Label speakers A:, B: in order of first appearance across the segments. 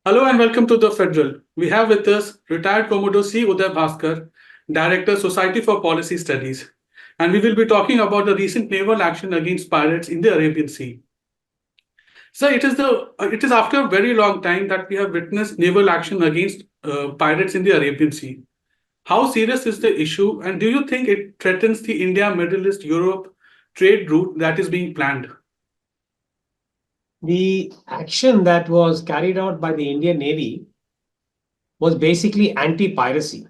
A: Hello and welcome to the Federal. We have with us retired Commodore C. Uday Bhaskar, Director, Society for Policy Studies, and we will be talking about the recent naval action against pirates in the Arabian Sea. So it is after a very long time that we have witnessed naval action against pirates in the Arabian Sea. How serious is the issue, and do you think it threatens the India, Middle East, Europe trade route that is being planned?
B: The action that was carried out by the Indian Navy was basically anti-piracy.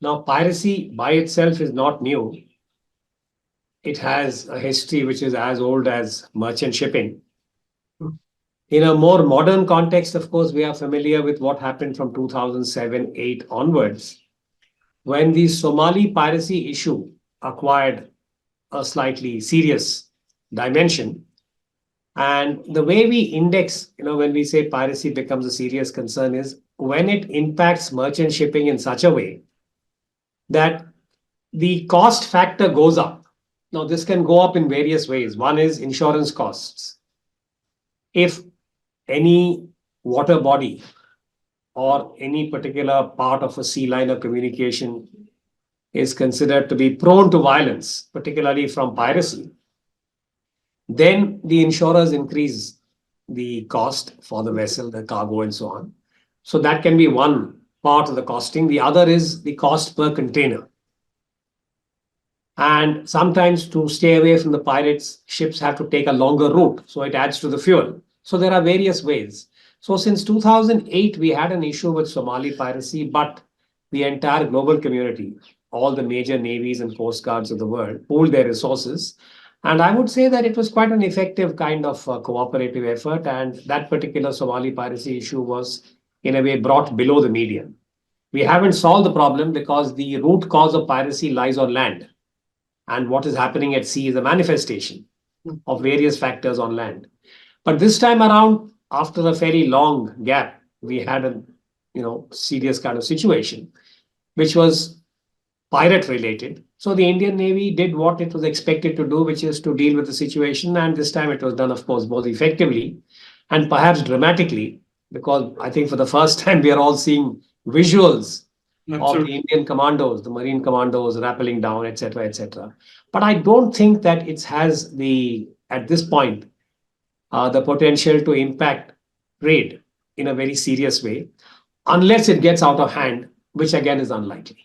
B: Now, piracy by itself is not new. It has a history which is as old as merchant shipping. In a more modern context, of course, we are familiar with what happened from 2007-8 onwards, when the Somali piracy issue acquired a slightly serious dimension. And the way we index, when we say piracy becomes a serious concern is when it impacts merchant shipping in such a way that the cost factor goes up. Now, this can go up in various ways. One is insurance costs. If any water body or any particular part of a sea line of communication is considered to be prone to violence, particularly from piracy, then the insurers increase the cost for the vessel, the cargo, and so on. So that can be one part of the costing. The other is the cost per container. And sometimes to stay away from the pirates, ships have to take a longer route. So it adds to the fuel. So there are various ways. So since 2008, we had an issue with Somali piracy, but the entire global community, all the major navies and coast guards of the world, pooled their resources. And I would say that it was quite an effective kind of cooperative effort. And that particular Somali piracy issue was, in a way, brought below the median. We haven't solved the problem because the root cause of piracy lies on land. And what is happening at sea is a manifestation of various factors on land. But this time around, after a fairly long gap, we had a serious kind of situation, which was pirate related. So the Indian Navy did what it was expected to do, which is to deal with the situation. And this time it was done, of course, both effectively and perhaps dramatically, because I think for the first time we are all seeing visuals of the Indian commandos, the Marine commandos rappelling down, etc., etc. But I don't think that it has at this point, the potential to impact trade in a very serious way, unless it gets out of hand, which again is unlikely.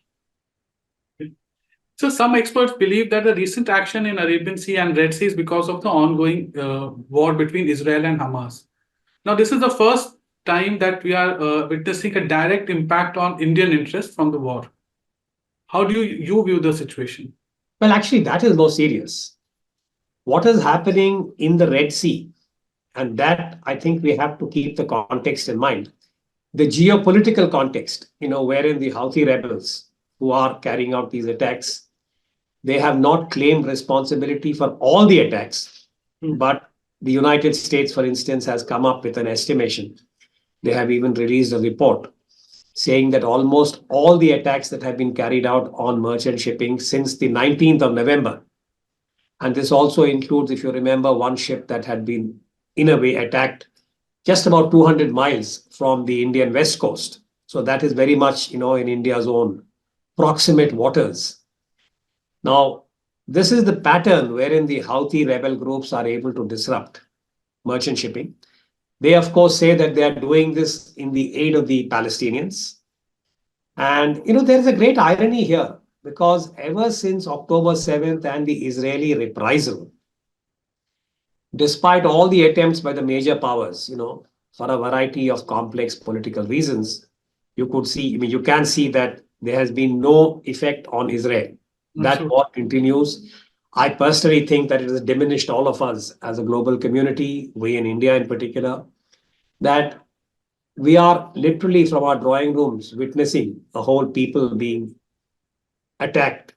A: So some experts believe that the recent action in Arabian Sea and Red Sea is because of the ongoing war between Israel and Hamas. Now, this is the first time that we are witnessing a direct impact on Indian interests from the war. How do you view the situation?
B: Well, actually, that is more serious. What is happening in the Red Sea, and that I think we have to keep the context in mind. The geopolitical context, wherein the Houthi rebels who are carrying out these attacks, they have not claimed responsibility for all the attacks, but the United States, for instance, has come up with an estimation. They have even released a report saying that almost all the attacks that have been carried out on merchant shipping since the 19th of November, and this also includes, if you remember, one ship that had been, in a way, attacked just about 200 miles from the Indian west coast. So that is very much, in India's own proximate waters. Now, this is the pattern wherein the Houthi rebel groups are able to disrupt merchant shipping. They, of course, say that they are doing this in the aid of the Palestinians. And, there is a great irony here because ever since October 7th and the Israeli reprisal, despite all the attempts by the major powers, for a variety of complex political reasons, you can see that there has been no effect on Israel. That war continues. I personally think that it has diminished all of us as a global community, we in India in particular, that we are literally from our drawing rooms witnessing a whole people being attacked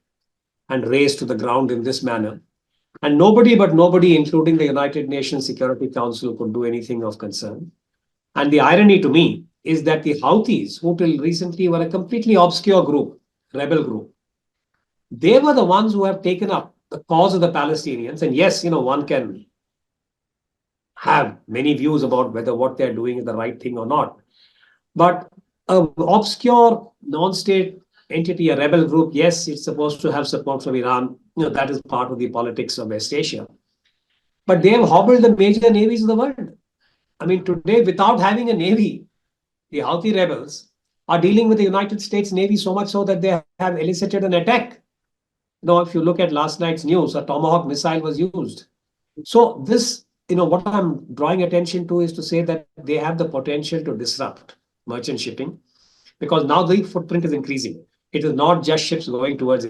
B: and razed to the ground in this manner. And nobody, including the United Nations Security Council, could do anything of concern. And the irony to me is that the Houthis, who till recently were a completely obscure group, rebel group, they were the ones who have taken up the cause of the Palestinians. And yes, one can have many views about whether what they're doing is the right thing or not. But a obscure non-state entity, a rebel group, yes, it's supposed to have support from Iran. That is part of the politics of West Asia. But they have hobbled the major navies of the world. I mean, today, without having a navy, the Houthi rebels are dealing with the United States Navy so much so that they have elicited an attack. If you look at last night's news, a Tomahawk missile was used. So this, what I'm drawing attention to is to say that they have the potential to disrupt merchant shipping because now the footprint is increasing. It is not just ships going towards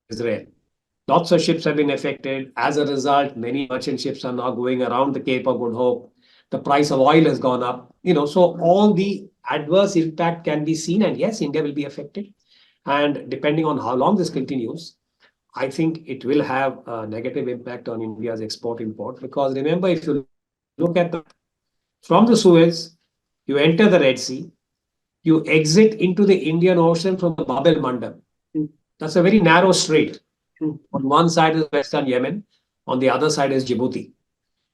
B: Israel. Lots of ships have been affected. As a result, many merchant ships are now going around the Cape of Good Hope. The price of oil has gone up. So all the adverse impact can be seen, and yes, India will be affected. And depending on how long this continues, I think it will have a negative impact on India's export import. Because remember, if you look at from the Suez, you enter the Red Sea, you exit into the Indian Ocean from the Bab el Mandab. That's a very narrow strait. On one side is Western Yemen, on the other side is Djibouti.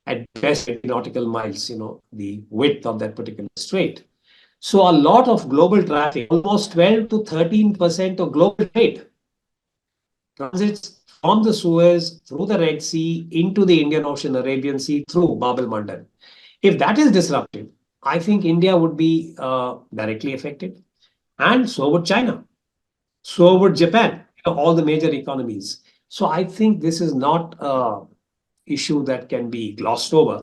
B: At best, 20 nautical miles, the width of that particular strait. So a lot of global traffic, almost 12 to 13% of global trade, transits from the Suez through the Red Sea into the Indian Ocean, Arabian Sea through Bab el Mandab. If that is disrupted, I think India would be directly affected, and so would China, so would Japan, all the major economies. So I think this is not an issue that can be glossed over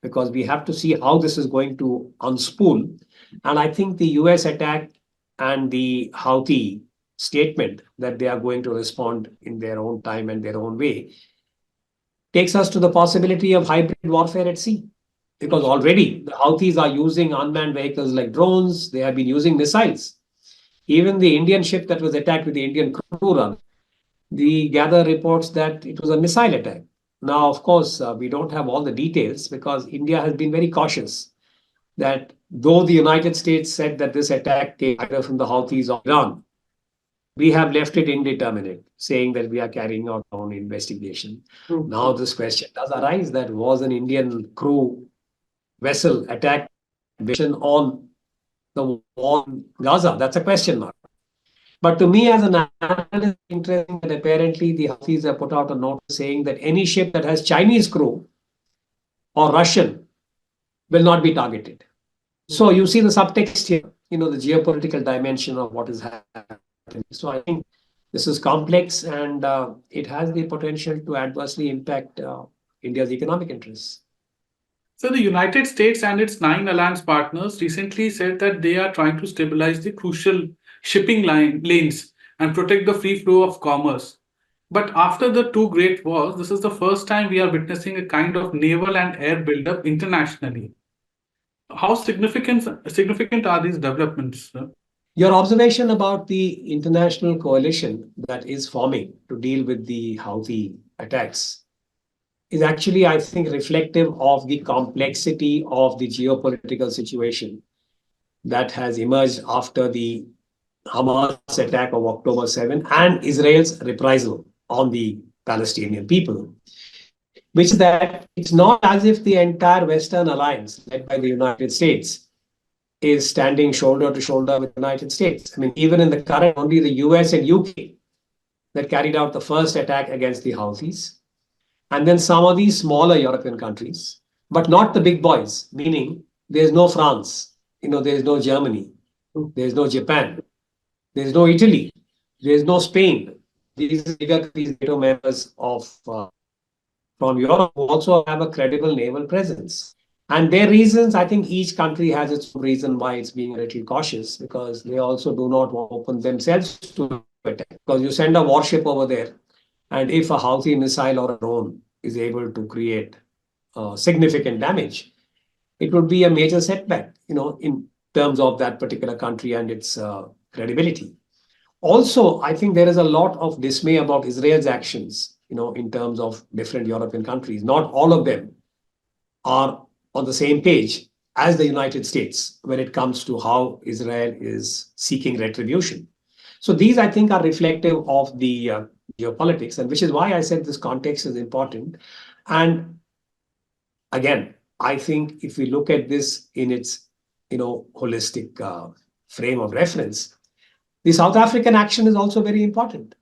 B: because we have to see how this is going to unspool. And I think the US attack and the Houthi statement that they are going to respond in their own time and their own way takes us to the possibility of hybrid warfare at sea. Because already the Houthis are using unmanned vehicles like drones, they have been using missiles. Even the Indian ship that was attacked with the Indian crew run, we gather reports that it was a missile attack. Now, of course, we don't have all the details because India has been very cautious that though the United States said that this attack came either from the Houthis or Iran, we have left it indeterminate, saying that we are carrying out our own investigation. Now, this question does arise that was an Indian crew vessel attacked on the war in Gaza? That's a question mark. But to me, as an analyst, it's interesting that apparently the Houthis have put out a note saying that any ship that has Chinese crew or Russian will not be targeted. So you see the subtext here, the geopolitical dimension of what is happening. So I think this is complex and it has the potential to adversely impact India's economic interests.
A: So the United States and its 9 alliance partners recently said that they are trying to stabilize the crucial shipping lanes and protect the free flow of commerce. But after the two great wars, this is the first time we are witnessing a kind of naval and air buildup internationally. How significant are these developments, sir?
B: Your observation about the international coalition that is forming to deal with the Houthi attacks is actually, I think, reflective of the complexity of the geopolitical situation that has emerged after the Hamas attack of October 7 and Israel's reprisal on the Palestinian people, which is that it's not as if the entire Western alliance led by the United States is standing shoulder to shoulder with the United States. I mean, even in the current, only the US and UK that carried out the first attack against the Houthis. And then some of these smaller European countries, but not the big boys, meaning there's no France, there's no Germany, there's no Japan, there's no Italy, there's no Spain. These bigger NATO members of from Europe who also have a credible naval presence. And their reasons, I think each country has its own reason why it's being a little cautious because they also do not want to open themselves to attack. Because you send a warship over there, and if a Houthi missile or a drone is able to create significant damage, it would be a major setback, in terms of that particular country and its credibility. Also, I think there is a lot of dismay about Israel's actions, in terms of different European countries. Not all of them are on the same page as the United States when it comes to how Israel is seeking retribution. So these, I think, are reflective of the geopolitics, and which is why I said this context is important. And again, I think if we look at this in its, holistic frame of reference, the South African action is also very important.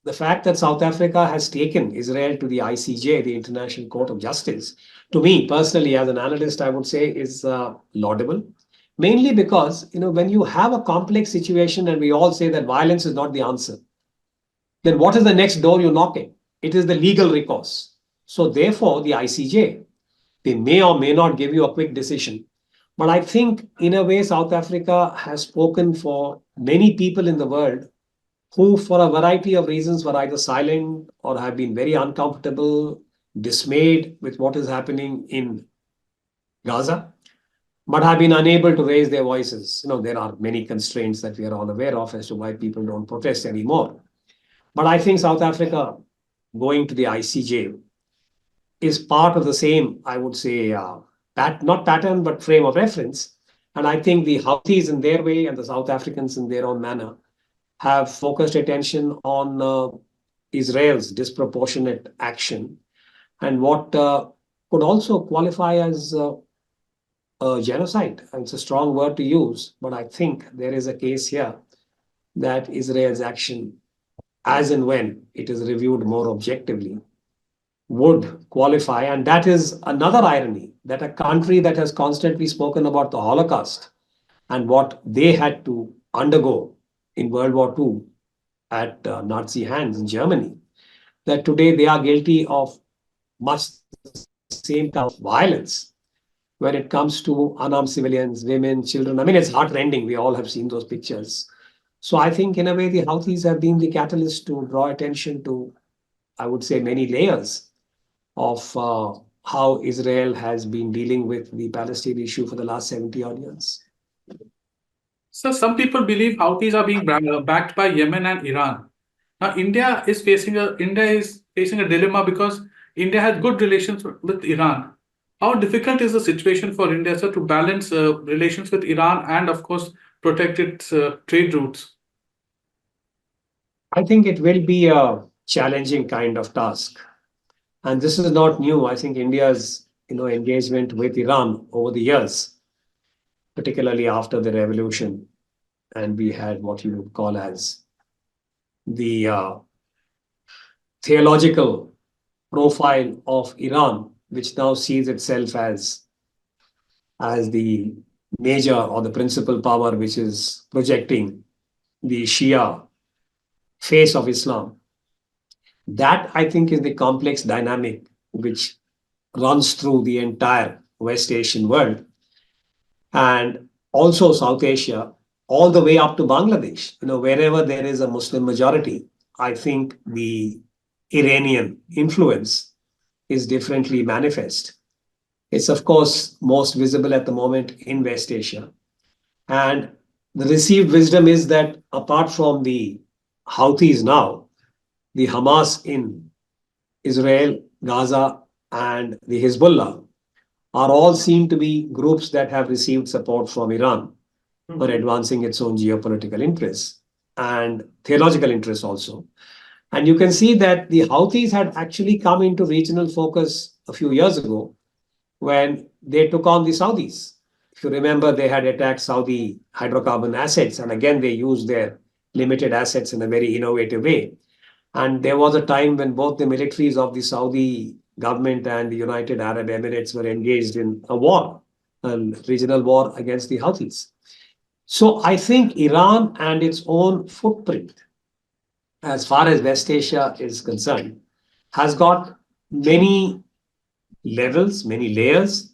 B: The fact that South Africa has taken Israel to the ICJ, the International Court of Justice, to me personally, as an analyst, I would say is laudable. Mainly because, when you have a complex situation and we all say that violence is not the answer, then what is the next door you're knocking? It is the legal recourse. So therefore, the ICJ, they may or may not give you a quick decision. But I think, in a way, South Africa has spoken for many people in the world who, for a variety of reasons, were either silent or have been very uncomfortable, dismayed with what is happening in Gaza, but have been unable to raise their voices. There are many constraints that we are all aware of as to why people don't protest anymore. But I think South Africa going to the ICJ is part of the same, I would say, not pattern, but frame of reference. And I think the Houthis in their way and the South Africans in their own manner have focused attention on Israel's disproportionate action and what could also qualify as genocide. It's a strong word to use, but I think there is a case here that Israel's action, as and when it is reviewed more objectively, would qualify. And that is another irony, that a country that has constantly spoken about the Holocaust and what they had to undergo in World War II at Nazi hands in Germany, that today they are guilty of much the same kind of violence when it comes to unarmed civilians, women, children. I mean, it's heartrending. We all have seen those pictures. So I think, in a way, the Houthis have been the catalyst to draw attention to, I would say, many layers of how Israel has been dealing with the Palestine issue for the last 70 odd years.
A: So some people believe Houthis are being backed by Yemen and Iran. Now India is facing a dilemma because India has good relations with Iran. How difficult is the situation for India, sir, to balance relations with Iran and, of course, protect its trade routes?
B: I think it will be a challenging kind of task. And this is not new. I think India's engagement with Iran over the years, particularly after the revolution, and we had what you would call as the theological profile of Iran, which now sees itself as the major or the principal power which is projecting the Shia face of Islam. That, I think, is the complex dynamic which runs through the entire West Asian world and also South Asia, all the way up to Bangladesh. Wherever there is a Muslim majority, I think the Iranian influence is differently manifest. It's, of course, most visible at the moment in West Asia. And the received wisdom is that apart from the Houthis now, the Hamas in Israel, Gaza, and the Hezbollah are all seen to be groups that have received support from Iran for advancing its own geopolitical interests and theological interests also. And you can see that the Houthis had actually come into regional focus a few years ago when they took on the Saudis. If you remember, they had attacked Saudi hydrocarbon assets, and again, they used their limited assets in a very innovative way. And there was a time when both the militaries of the Saudi government and the United Arab Emirates were engaged in a war, a regional war against the Houthis. So I think Iran and its own footprint, as far as West Asia is concerned, has got many levels, many layers.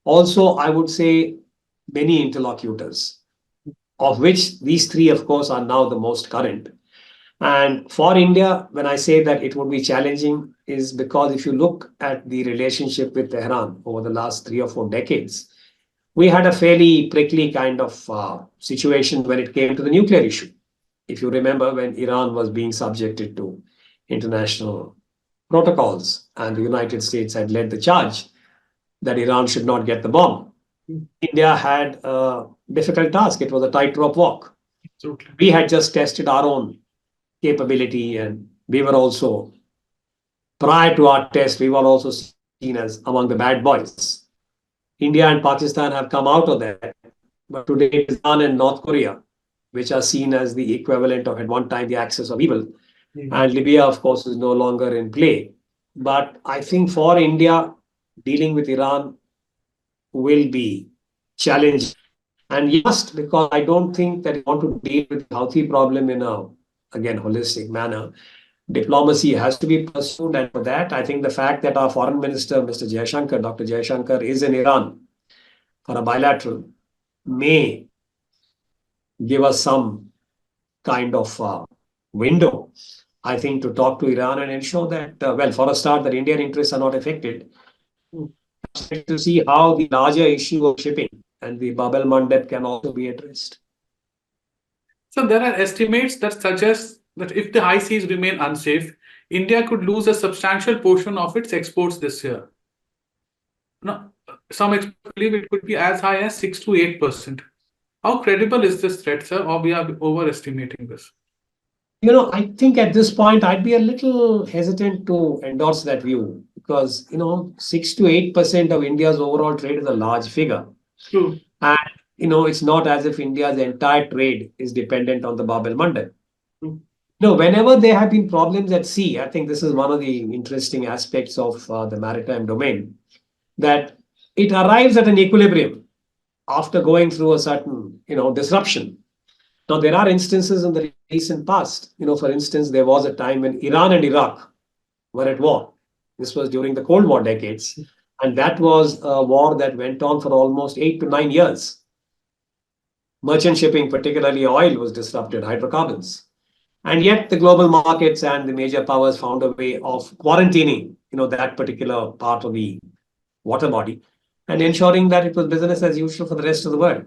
B: Also, I would say many interlocutors, of which these three, of course, are now the most current. And for India, when I say that it would be challenging, is because if you look at the relationship with Tehran over the last 3 or 4 decades, we had a fairly prickly kind of situation when it came to the nuclear issue. If you remember, when Iran was being subjected to international protocols and the United States had led the charge that Iran should not get the bomb, India had a difficult task. It was a tightrope walk.
A: Absolutely.
B: We had just tested our own capability, and we were also, prior to our test, we were also seen as among the bad boys. India and Pakistan have come out of that. But today it is Iran and North Korea, which are seen as the equivalent of at one time the axis of evil. And Libya, of course, is no longer in play. But I think for India, dealing with Iran will be challenging. And you must, because I don't think that you want to deal with the Houthi problem in a, again, holistic manner. Diplomacy has to be pursued. And for that, I think the fact that our foreign minister, Mr. Jaishankar, Dr. Jaishankar, is in Iran for a bilateral may give us some kind of window, I think, to talk to Iran and ensure that, well, for a start, that Indian interests are not affected. To see how the larger issue of shipping and the Bab-el Mandeb can also be addressed.
A: So there are estimates that suggest that if the high seas remain unsafe, India could lose a substantial portion of its exports this year. Now, some experts believe it could be as high as 6 to 8%. How credible is this threat, sir, or we are overestimating this?
B: I think at this point I'd be a little hesitant to endorse that view because 6 to 8% of India's overall trade is a large figure.
A: True.
B: And it's not as if India's entire trade is dependent on the Bab-el Mandeb.
A: True.
B: Whenever there have been problems at sea, I think this is one of the interesting aspects of the maritime domain, that it arrives at an equilibrium after going through a certain, disruption. Now, there are instances in the recent past. For instance, there was a time when Iran and Iraq were at war. This was during the Cold War decades. And that was a war that went on for almost 8 to 9 years. Merchant shipping, particularly oil, was disrupted, hydrocarbons. And yet the global markets and the major powers found a way of quarantining, that particular part of the water body and ensuring that it was business as usual for the rest of the world.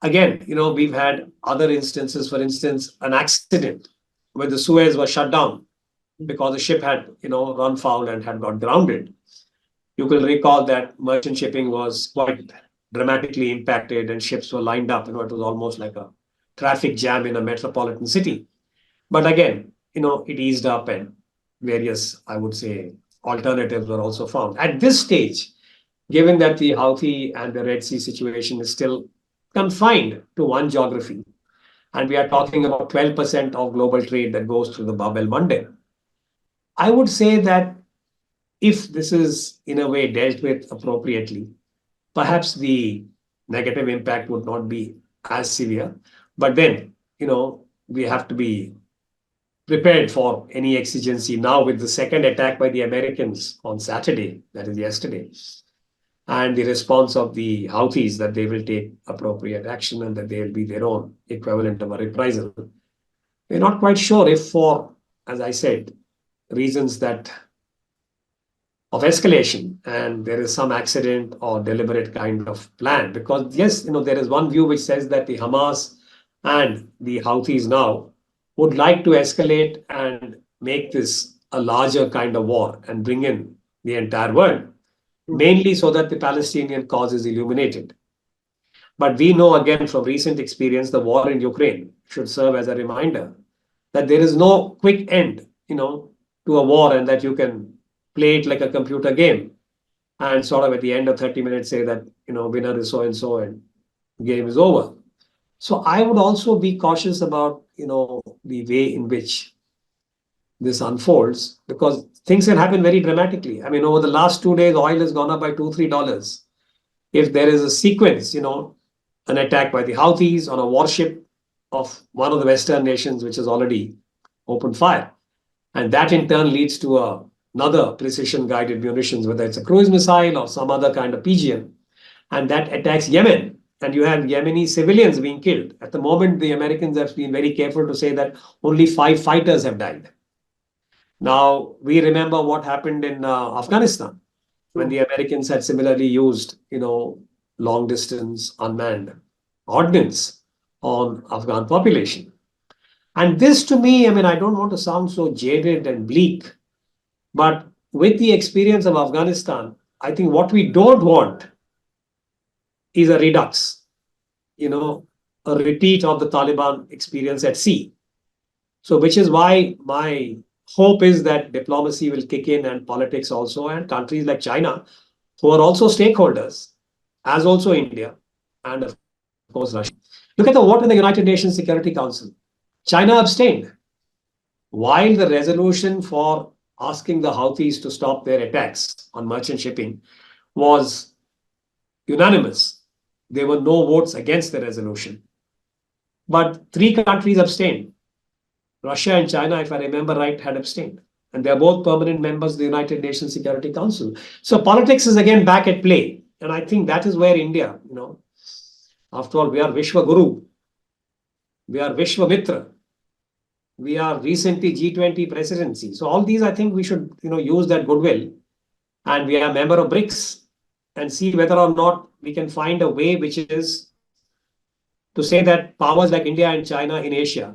B: Again, we've had other instances, for instance, an accident where the Suez was shut down because the ship had, run foul and had got grounded. You will recall that merchant shipping was quite dramatically impacted and ships were lined up. It was almost like a traffic jam in a metropolitan city. But again, it eased up and various, I would say, alternatives were also found. At this stage, given that the Houthi and the Red Sea situation is still confined to one geography, and we are talking about 12% of global trade that goes through the Bab-el Mandeb, I would say that if this is in a way dealt with appropriately, perhaps the negative impact would not be as severe. But then, we have to be prepared for any exigency now with the second attack by the Americans on Saturday, that is yesterday, and the response of the Houthis that they will take appropriate action and that they will be their own equivalent of a reprisal. We're not quite sure if for, as I said, reasons that of escalation and there is some accident or deliberate kind of plan. Because yes, there is one view which says that the Hamas and the Houthis now would like to escalate and make this a larger kind of war and bring in the entire world, mainly so that the Palestinian cause is illuminated. But we know again from recent experience, the war in Ukraine should serve as a reminder that there is no quick end, to a war and that you can play it like a computer game and sort of at the end of 30 minutes say that, winner is so-and-so and game is over. So I would also be cautious about, the way in which this unfolds because things can happen very dramatically. I mean, over the last 2 days, oil has gone up by $2-3. If there is a sequence, an attack by the Houthis on a warship of one of the Western nations, which has already opened fire, and that in turn leads to another precision guided munitions, whether it's a cruise missile or some other kind of PGM, and that attacks Yemen. And you have Yemeni civilians being killed. At the moment, the Americans have been very careful to say that only 5 fighters have died. Now, we remember what happened in Afghanistan when the Americans had similarly used, long distance unmanned ordnance on Afghan population. And this to me, I don't want to sound so jaded and bleak, but with the experience of Afghanistan, I think what we don't want is a redux, a repeat of the Taliban experience at sea. So, which is why my hope is that diplomacy will kick in and politics also, and countries like China, who are also stakeholders, as also India, and of course Russia. Look at the vote in the United Nations Security Council. China abstained, while the resolution for asking the Houthis to stop their attacks on merchant shipping was unanimous. There were no votes against the resolution. But three countries abstained. Russia and China, if I remember right, had abstained. And they're both permanent members of the United Nations Security Council. So politics is again back at play. And I think that is where India, after all, we are Vishwa Guru, we are Vishwa Mitra, we are recently G20 presidency. So all these, I think we should, use that goodwill. And we are a member of BRICS and see whether or not we can find a way which is to say that powers like India and China in Asia,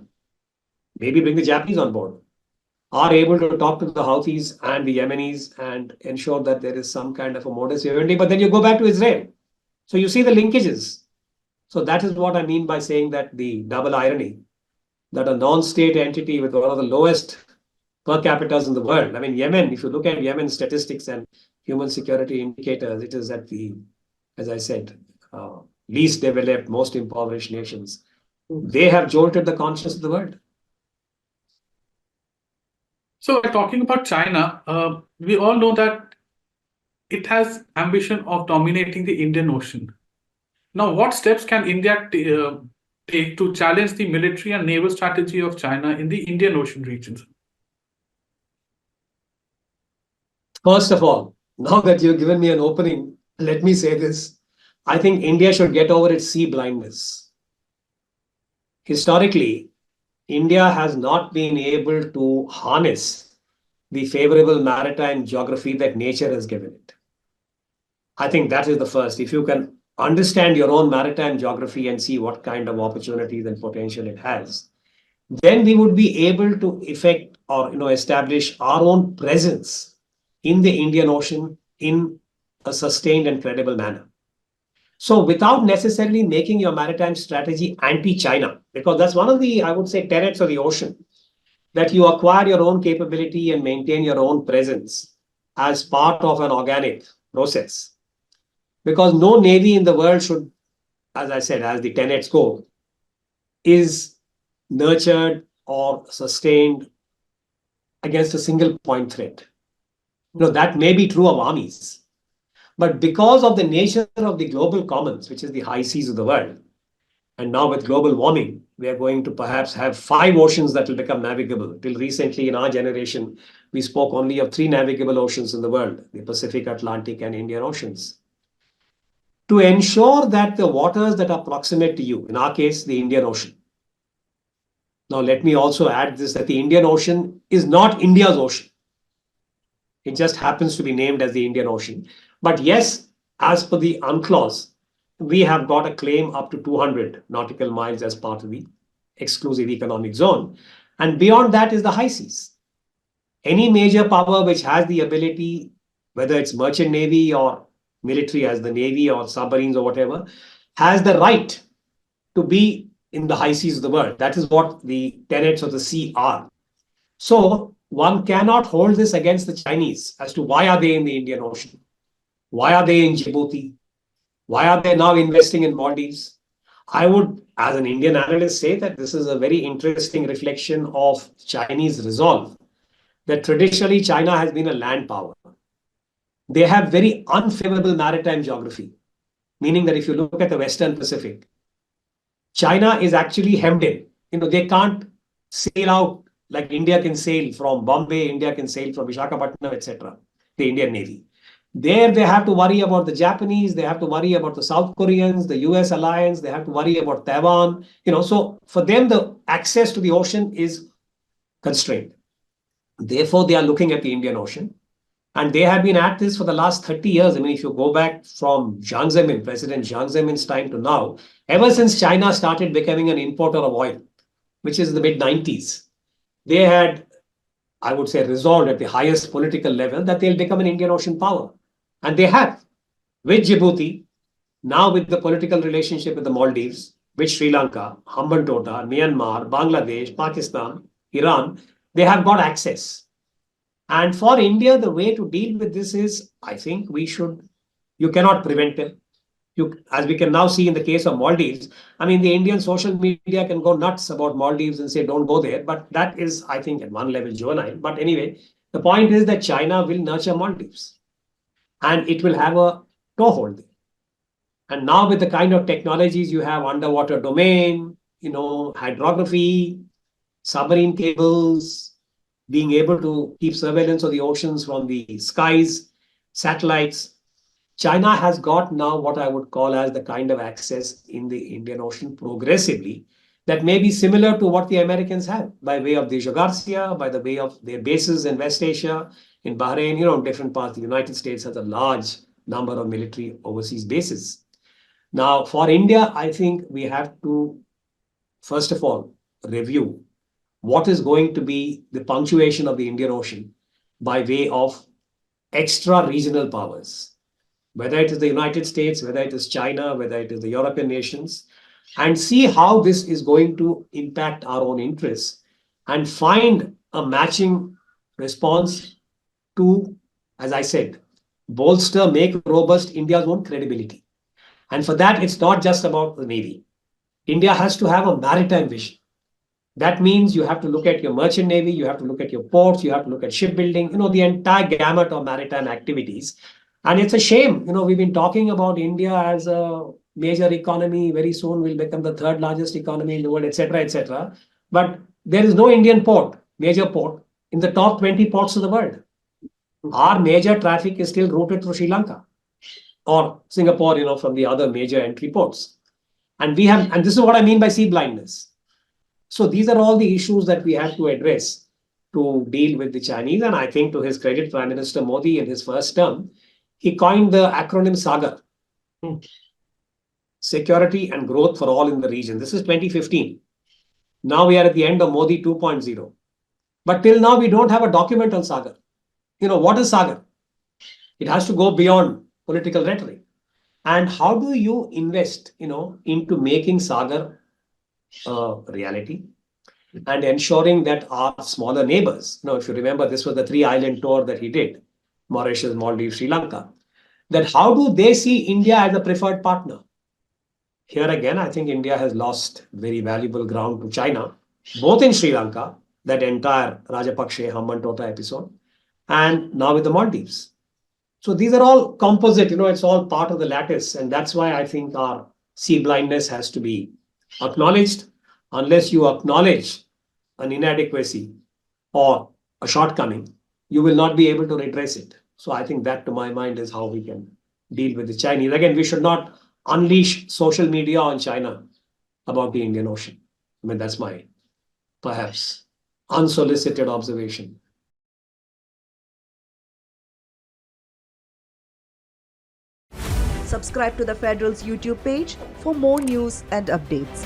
B: maybe bring the Japanese on board, are able to talk to the Houthis and the Yemenis and ensure that there is some kind of a modus vivendi. But then you go back to Israel. So you see the linkages. So that is what I mean by saying that the double irony that a non-state entity with one of the lowest per capita in the world. I mean, Yemen, if you look at Yemen statistics and human security indicators, it is at the, as I said, least developed, most impoverished nations. They have jolted the conscience of the world.
A: So, talking about China, we all know that it has ambition of dominating the Indian Ocean. Now, what steps can India take to challenge the military and naval strategy of China in the Indian Ocean regions?
B: First of all, now that you've given me an opening, let me say this. I think India should get over its sea blindness. Historically, India has not been able to harness the favorable maritime geography that nature has given it. I think that is the first. If you can understand your own maritime geography and see what kind of opportunities and potential it has, then we would be able to effect or establish our own presence in the Indian Ocean in a sustained and credible manner. So without necessarily making your maritime strategy anti-China, because that's one of the, I would say, tenets of the ocean, that you acquire your own capability and maintain your own presence as part of an organic process. Because no navy in the world should, as I said, as the tenets go, is nurtured or sustained against a single point threat. That may be true of armies. But because of the nature of the global commons, which is the high seas of the world, and now with global warming, we are going to perhaps have 5 oceans that will become navigable. Till recently in our generation, we spoke only of 3 navigable oceans in the world, the Pacific, Atlantic, and Indian Oceans. To ensure that the waters that are proximate to you, in our case, the Indian Ocean. Now, let me also add this, that the Indian Ocean is not India's ocean. It just happens to be named as the Indian Ocean. But yes, as per the UNCLOS, we have got a claim up to 200 nautical miles as part of the exclusive economic zone. And beyond that is the high seas. Any major power which has the ability, whether it's merchant navy or military as the navy or submarines or whatever, has the right to be in the high seas of the world. That is what the tenets of the sea are. So one cannot hold this against the Chinese as to why are they in the Indian Ocean? Why are they in Djibouti? Why are they now investing in Maldives? I would, as an Indian analyst, say that this is a very interesting reflection of Chinese resolve, that traditionally China has been a land power. They have very unfavorable maritime geography, meaning that if you look at the Western Pacific, China is actually hemmed in. They can't sail out like India can sail from Bombay, India can sail from Visakhapatnam, etc., the Indian Navy. There they have to worry about the Japanese, they have to worry about the South Koreans, the US alliance, they have to worry about Taiwan. So for them, the access to the ocean is constrained. Therefore, they are looking at the Indian Ocean. And they have been at this for the last 30 years. I mean, if you go back from Jiang Zemin, President Jiang Zemin's time to now, ever since China started becoming an importer of oil, which is the mid-90s, they had, I would say, resolved at the highest political level that they'll become an Indian Ocean power. And they have, with Djibouti, now with the political relationship with the Maldives, with Sri Lanka, Hambantota, Myanmar, Bangladesh, Pakistan, Iran, they have got access. And for India, the way to deal with this is, I think you cannot prevent them. as we can now see in the case of Maldives, I mean, the Indian social media can go nuts about Maldives and say, don't go there. But that is, I think, at one level juvenile. But anyway, the point is that China will nurture Maldives and it will have a toehold there. And now with the kind of technologies you have, underwater domain, hydrography, submarine cables, being able to keep surveillance of the oceans from the skies, satellites, China has got now what I would call as the kind of access in the Indian Ocean progressively that may be similar to what the Americans have by way of the Garcia, by the way of their bases in West Asia, in Bahrain, in different parts. The United States has a large number of military overseas bases. Now, for India, I think we have to, first of all, review what is going to be the punctuation of the Indian Ocean by way of extra regional powers, whether it is the United States, whether it is China, whether it is the European nations, and see how this is going to impact our own interests and find a matching response to, as I said, bolster, make robust India's own credibility. And for that, it's not just about the Navy. India has to have a maritime vision. That means you have to look at your merchant navy, you have to look at your ports, you have to look at shipbuilding, the entire gamut of maritime activities. And it's a shame, we've been talking about India as a major economy. Very soon will become the third largest economy in the world, etc., etc. But there is no Indian port, major port, in the top 20 ports of the world. Our major traffic is still routed through Sri Lanka or Singapore, from the other major entry ports. And this is what I mean by sea blindness. So these are all the issues that we have to address to deal with the Chinese. And I think, to his credit, Prime Minister Modi in his first term, he coined the acronym SAGAR, Security and Growth for All in the Region. This is 2015. Now we are at the end of Modi 2.0. But till now, we don't have a document on SAGAR. What is SAGAR? It has to go beyond political rhetoric. And how do you invest, into making SAGAR a reality and ensuring that our smaller neighbors, if you remember, this was the 3-island tour that he did, Mauritius, Maldives, Sri Lanka, that how do they see India as a preferred partner? Here again, I think India has lost very valuable ground to China, both in Sri Lanka, that entire Rajapakse Hambantota episode, and now with the Maldives. So these are all composite, it's all part of the lattice. And that's why I think our sea blindness has to be acknowledged. Unless you acknowledge an inadequacy or a shortcoming, you will not be able to redress it. So I think that, to my mind, is how we can deal with the Chinese. Again, we should not unleash social media on China about the Indian Ocean. I mean, that's my perhaps unsolicited observation.
C: Subscribe to the Federal's YouTube page for more news and updates.